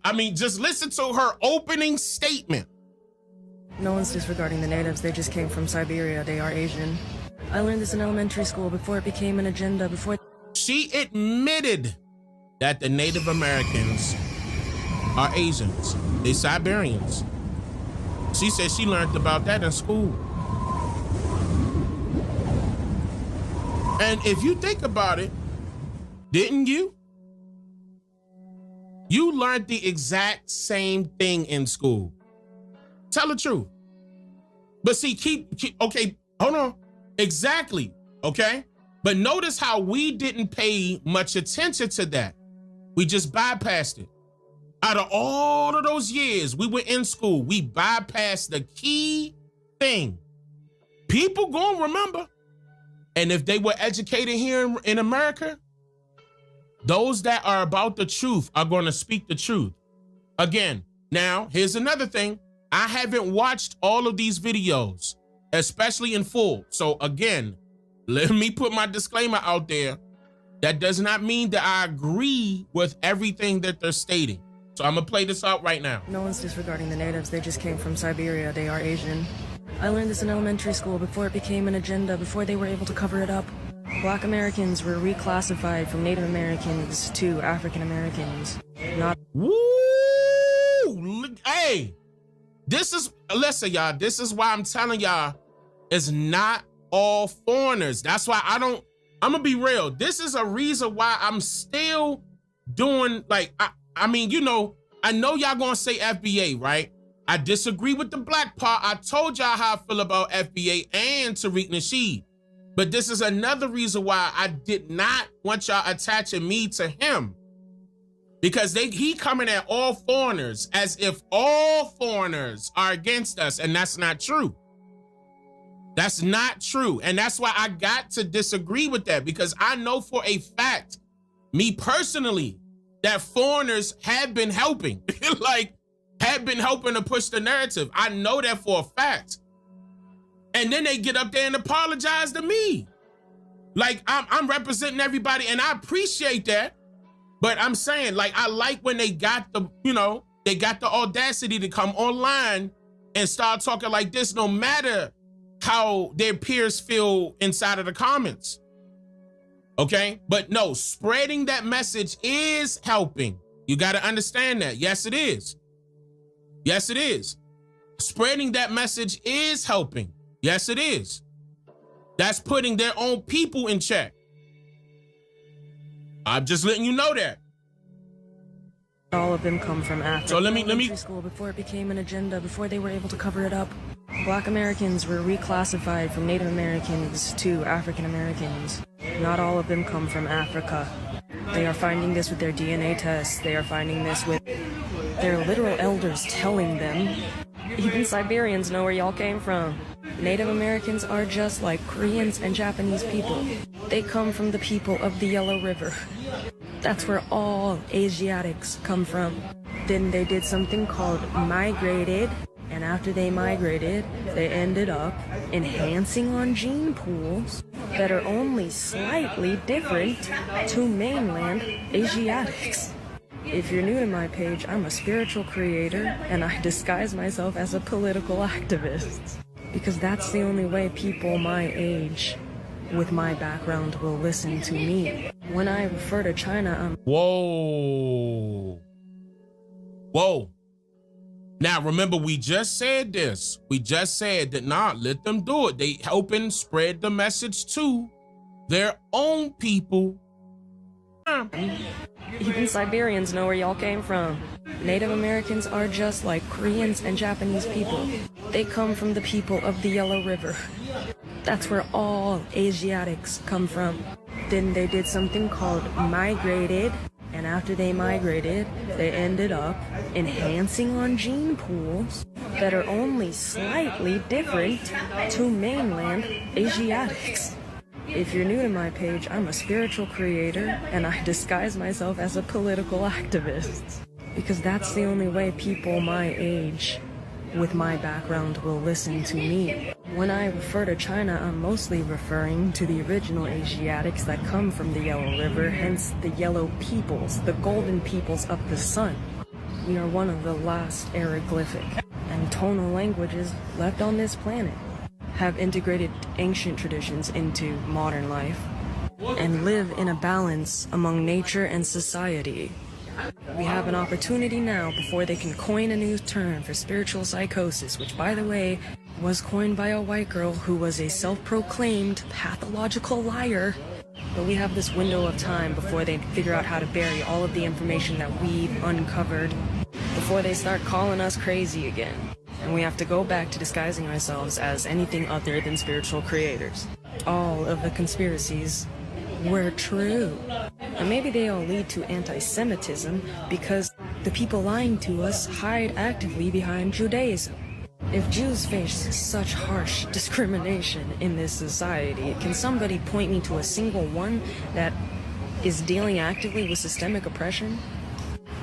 I mean, just listen to her opening statement. No one's disregarding the natives. They just came from Siberia. They are Asian. I learned this in elementary school before it became an agenda, before... She admitted that the Native Americans are Asians. They're Siberians. She said she learned about that in school. And if you think about it, didn't you? You learned the exact same thing in school. Tell the truth. But see, okay, hold on. Exactly, okay? But notice how we didn't pay much attention to that. We just bypassed it. Out of all of those years we were in school, we bypassed the key thing. People gonna remember. And if they were educated here in America, those that are about the truth are gonna speak the truth. Again, now, here's another thing. I haven't watched all of these videos, especially in full. So again, let me put my disclaimer out there. That does not mean that I agree with everything that they're stating. So I'm gonna play this out right now. No one's disregarding the natives. They just came from Siberia. They are Asian. I learned this in elementary school before it became an agenda, before they were able to cover it up. Black Americans were reclassified from Native Americans to African Americans. Not... Woo! Hey! Listen, y'all, this is why I'm telling y'all, it's not all foreigners. That's why I'm gonna be real. This is a reason why I'm still doing, like, I mean, you know, I know y'all gonna say FBA, right? I disagree with the black part. I told y'all how I feel about FBA and Tariq Nasheed. But this is another reason why I did not want y'all attaching me to him. Because he coming at all foreigners as if all foreigners are against us, and that's not true. That's not true. And that's why I got to disagree with that, because I know for a fact, me personally, that foreigners have been helping, have been helping to push the narrative. I know that for a fact. And then they get up there and apologize to me. Like I'm representing everybody, and I appreciate that. But I'm saying, like, I like when they got the, they got the audacity to come online and start talking like this, no matter how their peers feel inside of the comments. Okay? But no, spreading that message is helping. You got to understand that. Yes, it is. Yes, it is. Spreading that message is helping. Yes, it is. That's putting their own people in check. I'm just letting you know that. All of them come from Africa. So let me school before it became an agenda, before they were able to cover it up. Black Americans were reclassified from Native Americans to African Americans. Not all of them come from Africa. They are finding this with their DNA tests. They are finding this with their literal elders telling them. Even Siberians know where y'all came from. Native Americans are just like Koreans and Japanese people. They come from the people of the Yellow River. That's where all Asiatics come from. Then they did something called migrated, and after they migrated, they ended up enhancing on gene pools that are only slightly different to mainland Asiatics. If you're new to my page, I'm a spiritual creator, and I disguise myself as a political activist. Because that's the only way people my age, with my background, will listen to me. When I refer to China, I'm... Whoa. Whoa. Now, remember, we just said this. We just said that, nah, let them do it. They helping spread the message to their own people. Even Siberians know where y'all came from. Native Americans are just like Koreans and Japanese people. They come from the people of the Yellow River. That's where all Asiatics come from. Then they did something called migrated, and after they migrated, they ended up enhancing on gene pools that are only slightly different to mainland Asiatics. If you're new to my page, I'm a spiritual creator, and I disguise myself as a political activist. Because that's the only way people my age, with my background, will listen to me. When I refer to China, I'm mostly referring to the original Asiatics that come from the Yellow River, hence the yellow peoples, the golden peoples of the sun. We are one of the last hieroglyphic and tonal languages left on this planet, have integrated ancient traditions into modern life, and live in a balance among nature and society. We have an opportunity now before they can coin a new term for spiritual psychosis, which, by the way, was coined by a white girl who was a self-proclaimed pathological liar. But we have this window of time before they figure out how to bury all of the information that we've uncovered, before they start calling us crazy again. And we have to go back to disguising ourselves as anything other than spiritual creators. All of the conspiracies were true. And maybe they all lead to anti-Semitism because the people lying to us hide actively behind Judaism. If Jews face such harsh discrimination in this society, can somebody point me to a single one that is dealing actively with systemic oppression?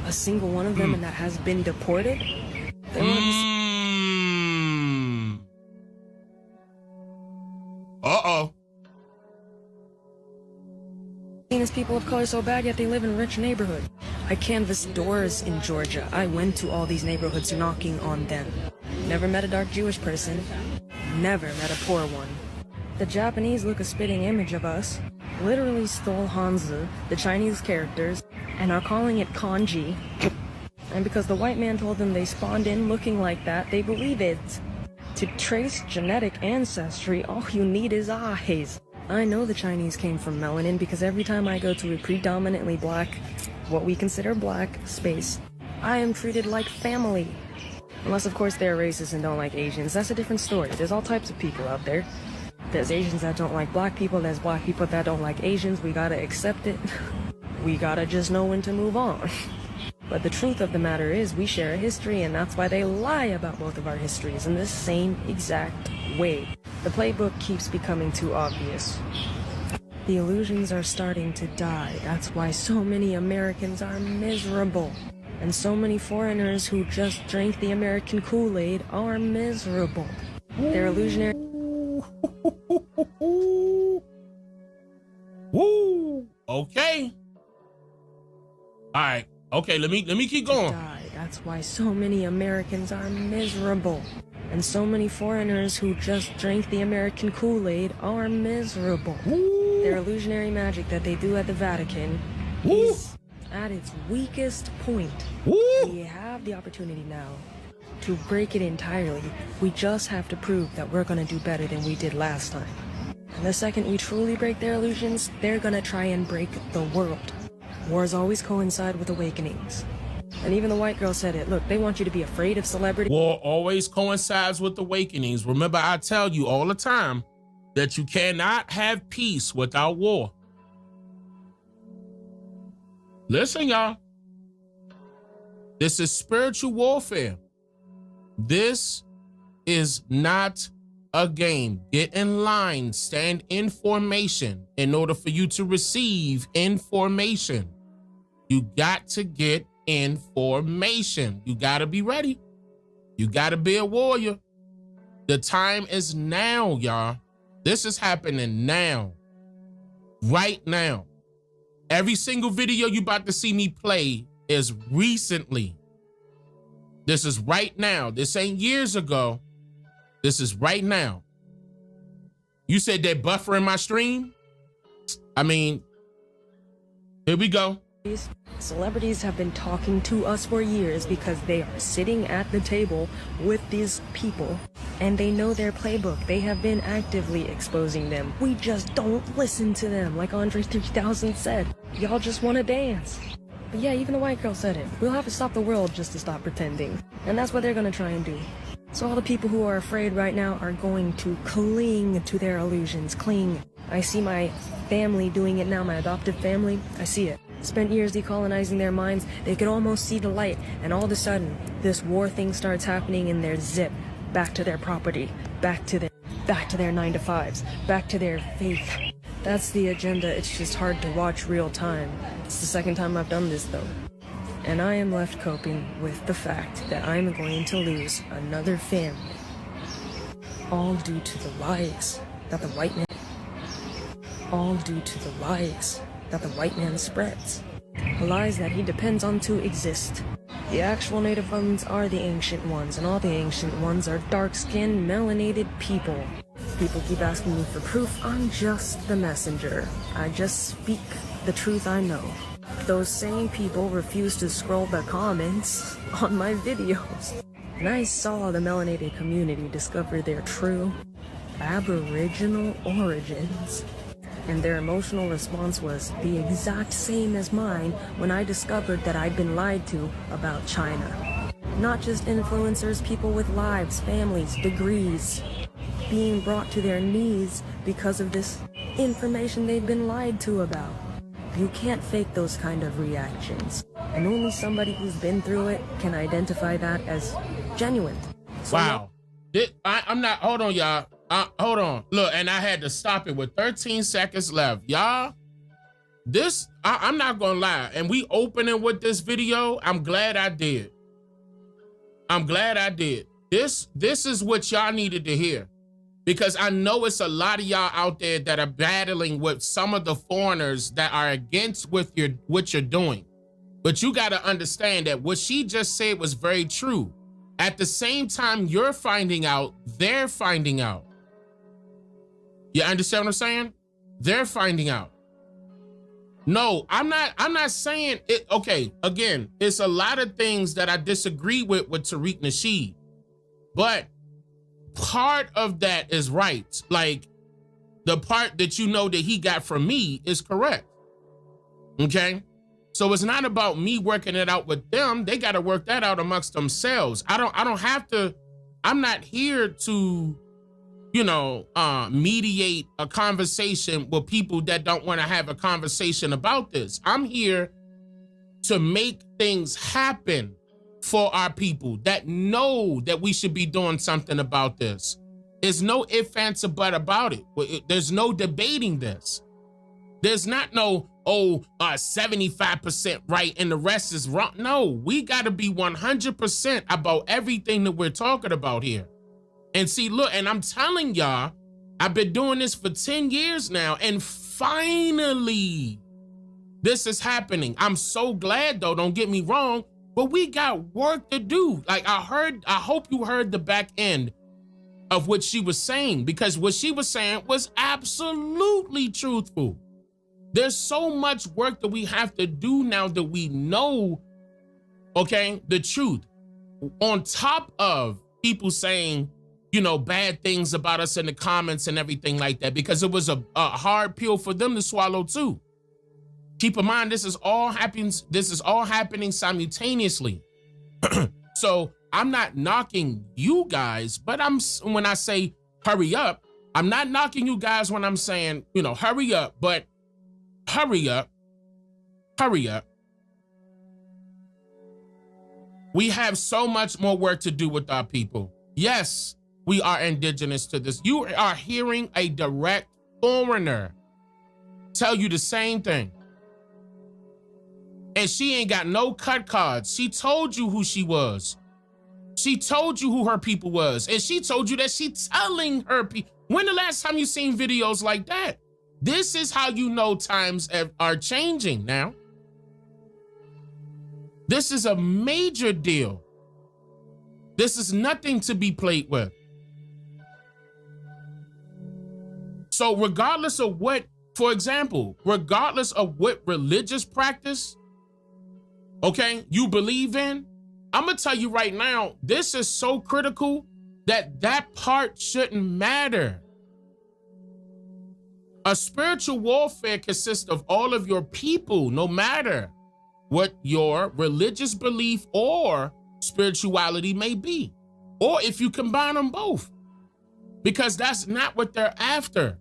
A single one of them and that has been deported? They Uh-oh. As people of color so bad, yet they live in rich neighborhoods. I canvassed doors in Georgia. I went to all these neighborhoods knocking on them. Never met a dark Jewish person. Never met a poor one. The Japanese look a spitting image of us. Literally stole Hanzi, the Chinese characters, and are calling it kanji. And because the white man told them they spawned in looking like that, they believe it. To trace genetic ancestry, all you need is eyes. I know the Chinese came from melanin because every time I go to a predominantly black, what we consider black, space, I am treated like family. Unless, of course, they're racist and don't like Asians. That's a different story. There's all types of people out there. There's Asians that don't like black people. There's black people that don't like Asians. We gotta accept it. We gotta just know when to move on. But the truth of the matter is we share a history, and that's why they lie about both of our histories in the same exact way. The playbook keeps becoming too obvious. The illusions are starting to die. That's why so many Americans are miserable. And so many foreigners who just drank the American Kool-Aid are miserable. They're illusionary. Woo. Okay. All right. Okay, let me keep going. That's why so many Americans are miserable. And so many foreigners who just drank the American Kool-Aid are miserable. Their illusionary magic that they do at the Vatican is at its weakest point. We have the opportunity now to break it entirely. We just have to prove that we're gonna do better than we did last time. And the second we truly break their illusions, they're gonna try and break the world. Wars always coincide with awakenings. And even the white girl said it. Look, they want you to be afraid of celebrity. War always coincides with awakenings. Remember, I tell you all the time that you cannot have peace without war. Listen, y'all. This is spiritual warfare. This is not a game. Get in line, stand in formation in order for you to receive information. You got to get information. You got to be ready. You got to be a warrior. The time is now, y'all. This is happening now. Right now. Every single video you about to see me play is recently. This is right now. This ain't years ago. This is right now. You said they're buffering my stream? I mean, here we go. Celebrities have been talking to us for years because they are sitting at the table with these people and they know their playbook. They have been actively exposing them. We just don't listen to them. Like Andre 3000 said, y'all just want to dance. But yeah, even the white girl said it. We'll have to stop the world just to stop pretending. And that's what they're going to try and do. So all the people who are afraid right now are going to cling to their illusions. Cling. I see my family doing it now, my adoptive family. I see it. Spent years decolonizing their minds. They could almost see the light. And all of a sudden, this war thing starts happening in their zip. Back to their property. Back to their 9-to-5s. Back to their faith. That's the agenda. It's just hard to watch real time. It's the second time I've done this though. And I am left coping with the fact that I'm going to lose another family. All due to the lies that the white man... All due to the lies that the white man spreads. Lies that he depends on to exist. The actual native ones are the ancient ones, and all the ancient ones are dark-skinned, melanated people. People keep asking me for proof. I'm just the messenger. I just speak the truth I know. Those same people refuse to scroll the comments on my videos. And I saw the melanated community discover their true Aboriginal origins. And their emotional response was the exact same as mine when I discovered that I'd been lied to about China. Not just influencers, people with lives, families, degrees, being brought to their knees because of this information they've been lied to about. You can't fake those kind of reactions. And only somebody who's been through it can identify that as genuine. So wow. I'm not, hold on, y'all. Hold on. Look, and I had to stop it with 13 seconds left. Y'all, this, I'm not gonna lie. And we opening with this video. I'm glad I did. I'm glad I did. This is what y'all needed to hear. Because I know it's a lot of y'all out there that are battling with some of the foreigners that are against what you're doing. But you gotta understand that what she just said was very true. At the same time you're finding out, they're finding out. You understand what I'm saying? They're finding out. No, I'm not saying it. Okay, again, it's a lot of things that I disagree with Tariq Nasheed, but part of that is right. Like the part that you know that he got from me is correct. Okay? So it's not about me working it out with them. They got to work that out amongst themselves. I don't have to, I'm not here to, you know, mediate a conversation with people that don't want to have a conversation about this. I'm here to make things happen for our people that know that we should be doing something about this. There's no ifs, ands, or buts about it. There's no debating this. There's not no, 75% right and the rest is wrong. No, we got to be 100% about everything that we're talking about here. And see, look, and I'm telling y'all, I've been doing this for 10 years now, and finally, this is happening. I'm so glad, though, don't get me wrong, but we got work to do. Like I hope you heard the back end of what she was saying, because what she was saying was absolutely truthful. There's so much work that we have to do now that we know, okay, the truth. On top of people saying, you know, bad things about us in the comments and everything like that, because it was a hard pill for them to swallow too. Keep in mind, this is all happening simultaneously. So I'm not knocking you guys, but when I say hurry up, I'm not knocking you guys when I'm saying, you know, hurry up, but hurry up. We have so much more work to do with our people. Yes, we are indigenous to this. You are hearing a direct foreigner tell you the same thing. And she ain't got no cut cards. She told you who she was. She told you who her people was. And she told you that she telling her people. When the last time you seen videos like that? This is how you know times are changing now. This is a major deal. This is nothing to be played with. So regardless of what, for example, regardless of what religious practice, okay, you believe in, I'm gonna tell you right now, this is so critical that part shouldn't matter. A spiritual warfare consists of all of your people, no matter what your religious belief or spirituality may be, or if you combine them both, because that's not what they're after.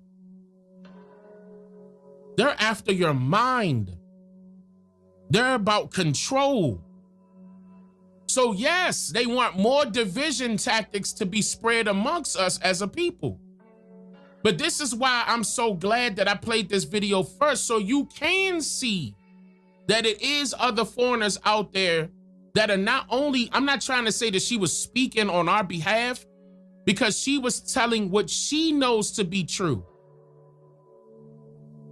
They're after your mind. They're about control. So yes, they want more division tactics to be spread amongst us as a people. But this is why I'm so glad that I played this video first, so you can see that it is other foreigners out there that are not only, I'm not trying to say that she was speaking on our behalf, because she was telling what she knows to be true.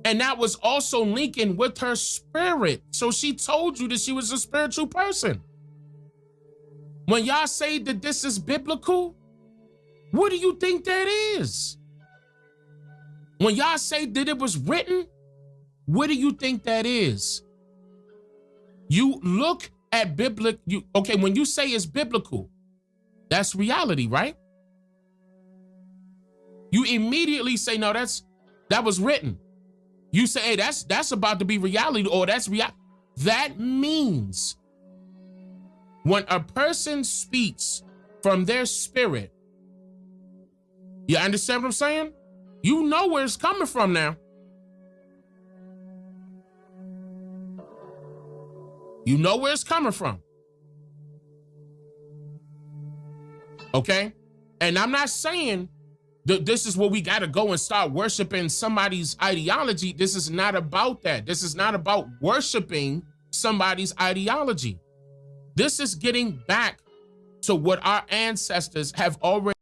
And that was also linking with her spirit. So she told you that she was a spiritual person. When y'all say that this is biblical, what do you think that is? When y'all say that it was written, what do you think that is? You look at okay, when you say it's biblical, that's reality, right? You immediately say, no, that was written. You say, hey, that's about to be reality, or that's reality. That means when a person speaks from their spirit, you understand what I'm saying? You know where it's coming from now. You know where it's coming from. Okay? And I'm not saying that this is where we got to go and start worshiping somebody's ideology. This is not about that. This is not about worshiping somebody's ideology. This is getting back to what our ancestors have already